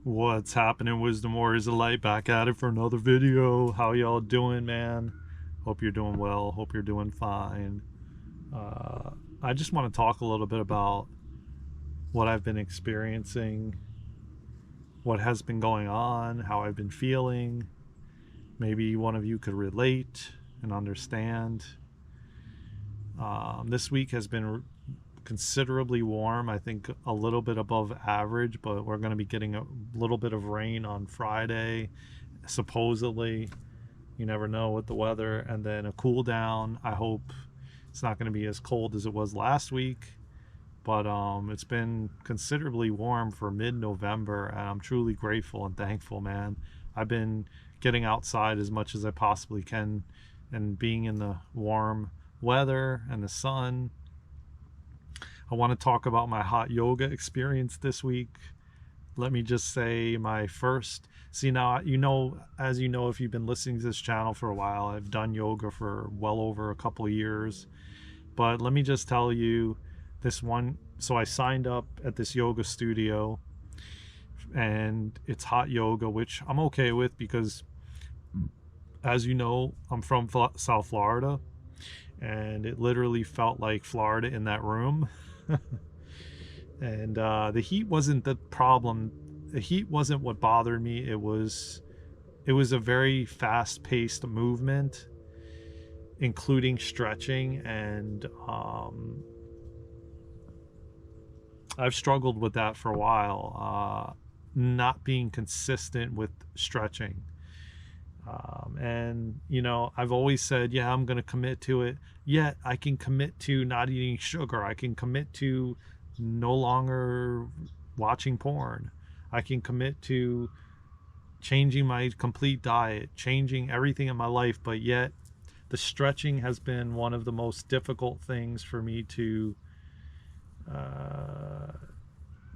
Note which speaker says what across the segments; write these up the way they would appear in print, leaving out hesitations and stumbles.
Speaker 1: What's happening, Wisdom Warriors of Light? Back at it for another video. How y'all doing, man? Hope you're doing well. Hope you're doing fine. Uh, I just want to talk a little bit about what I've been experiencing, what has been going on, how I've been feeling. Maybe one of you could relate and understand. This week has been considerably warm. I think a little bit above average, but we're going to be getting a little bit of rain on Friday, supposedly. You never know with the weather. And then a cool down. I hope it's not going to be as cold as it was last week, but it's been considerably warm for mid-November, and I'm truly grateful and thankful, man. I've been getting outside as much as I possibly can and being in the warm weather and the sun. I want to talk about my hot yoga experience this week. Let me just say my first, see now, as you know, if you've been listening to this channel for a while, I've done yoga for well over a couple of years. But let me just tell you this one. So I signed up at this yoga studio and it's hot yoga, which I'm okay with because, as you know, I'm from South Florida and it literally felt like Florida in that room. And the heat wasn't the problem. The heat wasn't what bothered me. It was a very fast-paced movement, including stretching, and I've struggled with that for a while, not being consistent with stretching. And I've always said, yeah, I'm going to commit to it. Yet I can commit to not eating sugar. I can commit to no longer watching porn. I can commit to changing my complete diet, changing everything in my life. But yet the stretching has been one of the most difficult things for me to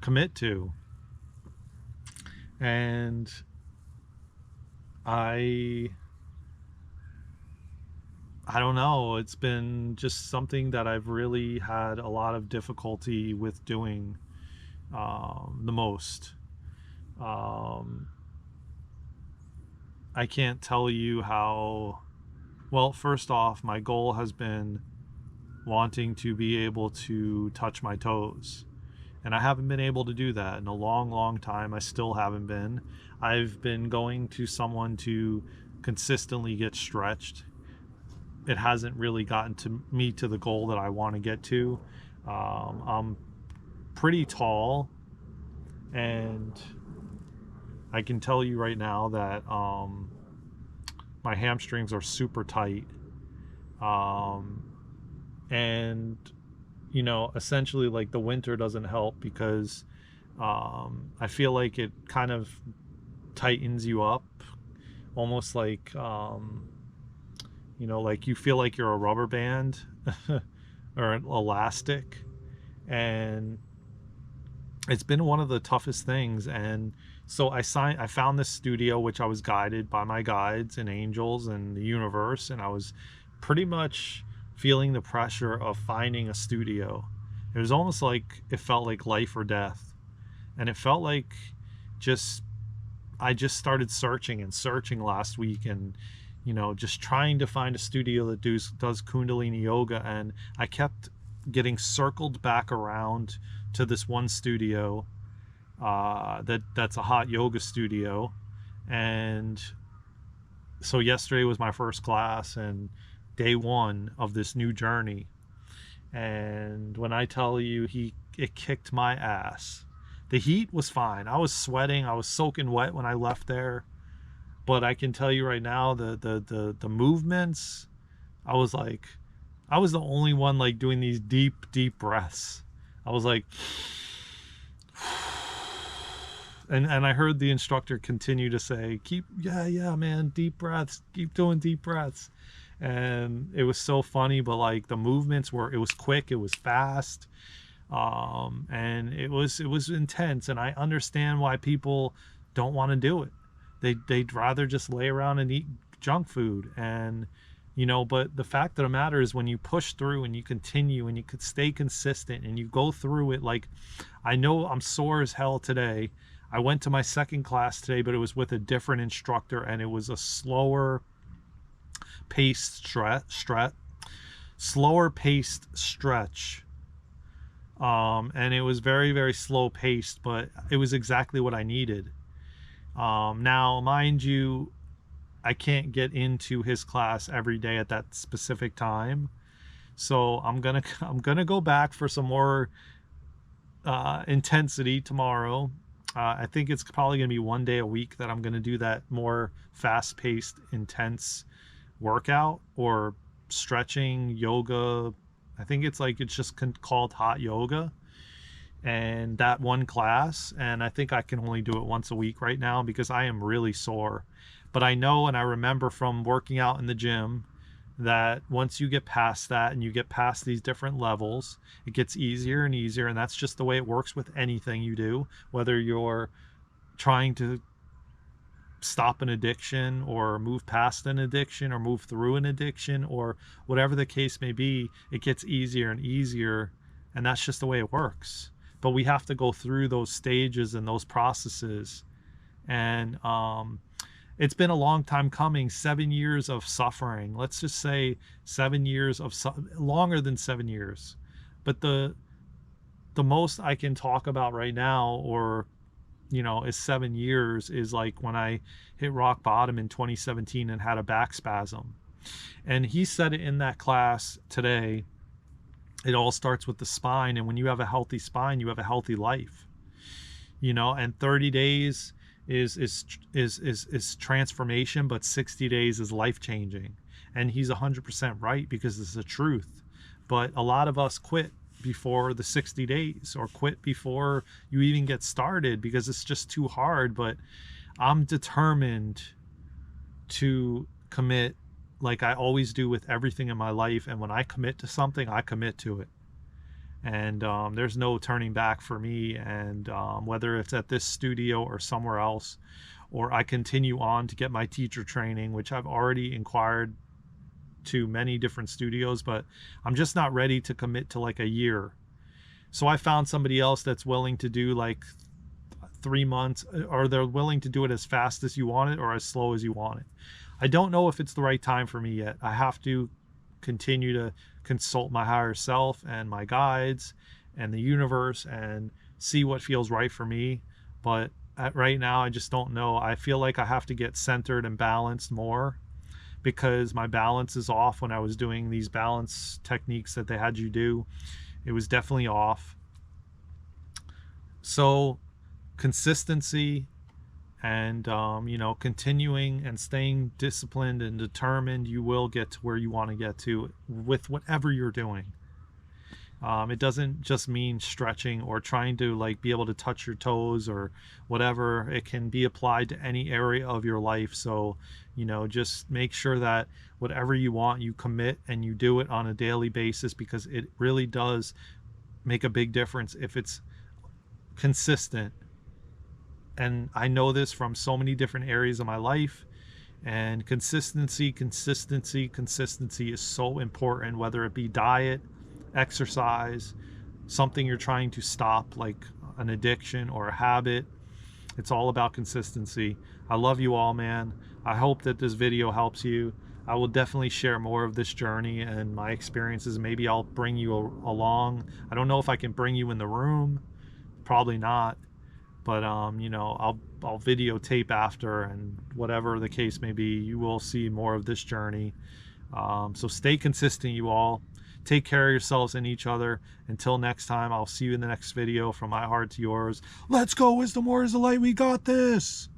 Speaker 1: commit to. And I don't know, it's been just something that I've really had a lot of difficulty with doing the most. I can't tell you how, well, first off, my goal has been wanting to be able to touch my toes. And I haven't been able to do that in a long, long time. I still haven't been. I've been going to someone to consistently get stretched. It hasn't really gotten to me to the goal that I want to get to. I'm pretty tall, and I can tell you right now that my hamstrings are super tight. And essentially, like, the winter doesn't help because I feel like it kind of tightens you up, almost like like you feel like you're a rubber band or an elastic. And it's been one of the toughest things. And so I found this studio, which I was guided by my guides and angels and the universe, and I was pretty much feeling the pressure of finding a studio. It was almost like it felt like life or death. And it felt like I just started searching and searching last week, and just trying to find a studio that does Kundalini yoga. And I kept getting circled back around to this one studio that's a hot yoga studio. And so yesterday was my first class and day one of this new journey. And when I tell you, it kicked my ass. The heat was fine. I was sweating. I was soaking wet when I left there. But I can tell you right now, the movements, I was the only one like doing these deep breaths. I was like, and I heard the instructor continue to say, yeah, man, deep breaths, keep doing deep breaths. And it was so funny, but like the movements it was quick, it was fast, and it was intense. And I understand why people don't want to do it. They'd rather just lay around and eat junk food. And but the fact of the matter is, when you push through and you continue and you could stay consistent and you go through it, like, I know I'm sore as hell today. I went to my second class today, but it was with a different instructor, and it was a slower paced stretch. And it was very, very slow paced, but it was exactly what I needed. Now, mind you, I can't get into his class every day at that specific time. So I'm gonna go back for some more intensity tomorrow. I think it's probably gonna be one day a week that I'm gonna do that more fast-paced, intense workout or stretching, yoga. I think it's just called hot yoga, and that one class. And I think I can only do it once a week right now because I am really sore. But I know, and I remember from working out in the gym, that once you get past that and you get past these different levels, it gets easier and easier. And that's just the way it works with anything you do, whether you're trying to stop an addiction or move past an addiction or move through an addiction or whatever the case may be. It gets easier and easier, and that's just the way it works. But we have to go through those stages and those processes. And it's been a long time coming. 7 years of suffering, let's just say 7 years of longer than 7 years. But the most I can talk about right now, or is 7 years, is like when I hit rock bottom in 2017 and had a back spasm. And he said it in that class today. It all starts with the spine, and when you have a healthy spine, you have a healthy life. And 30 days is transformation, but 60 days is life changing. And he's 100% right, because it's the truth. But a lot of us quit before the 60 days, or quit before you even get started, because it's just too hard. But I'm determined to commit, like I always do with everything in my life. And when I commit to something, I commit to it. And there's no turning back for me. And whether it's at this studio or somewhere else, or I continue on to get my teacher training, which I've already inquired to many different studios, but I'm just not ready to commit to like a year. So I found somebody else that's willing to do like 3 months, or they're willing to do it as fast as you want it or as slow as you want it. I don't know if it's the right time for me yet. I have to continue to consult my higher self and my guides and the universe and see what feels right for me. But right now, I just don't know. I feel like I have to get centered and balanced more, because my balance is off. When I was doing these balance techniques that they had you do, it was definitely off. So consistency and continuing and staying disciplined and determined, you will get to where you want to get to with whatever you're doing. It doesn't just mean stretching or trying to like be able to touch your toes or whatever. It can be applied to any area of your life. So just make sure that whatever you want, you commit and you do it on a daily basis, because it really does make a big difference if it's consistent. And I know this from so many different areas of my life. And consistency is so important, whether it be diet, exercise, something you're trying to stop, like an addiction or a habit. It's all about consistency. I love you all, man. I hope that this video helps you. I will definitely share more of this journey and my experiences. Maybe I'll bring you along. I don't know if I can bring you in the room. Probably not. But I'll videotape after, and whatever the case may be, you will see more of this journey. So stay consistent, you all. Take care of yourselves and each other. Until next time, I'll see you in the next video. From my heart to yours. Let's go, Wisdom Warriors of Light. We got this.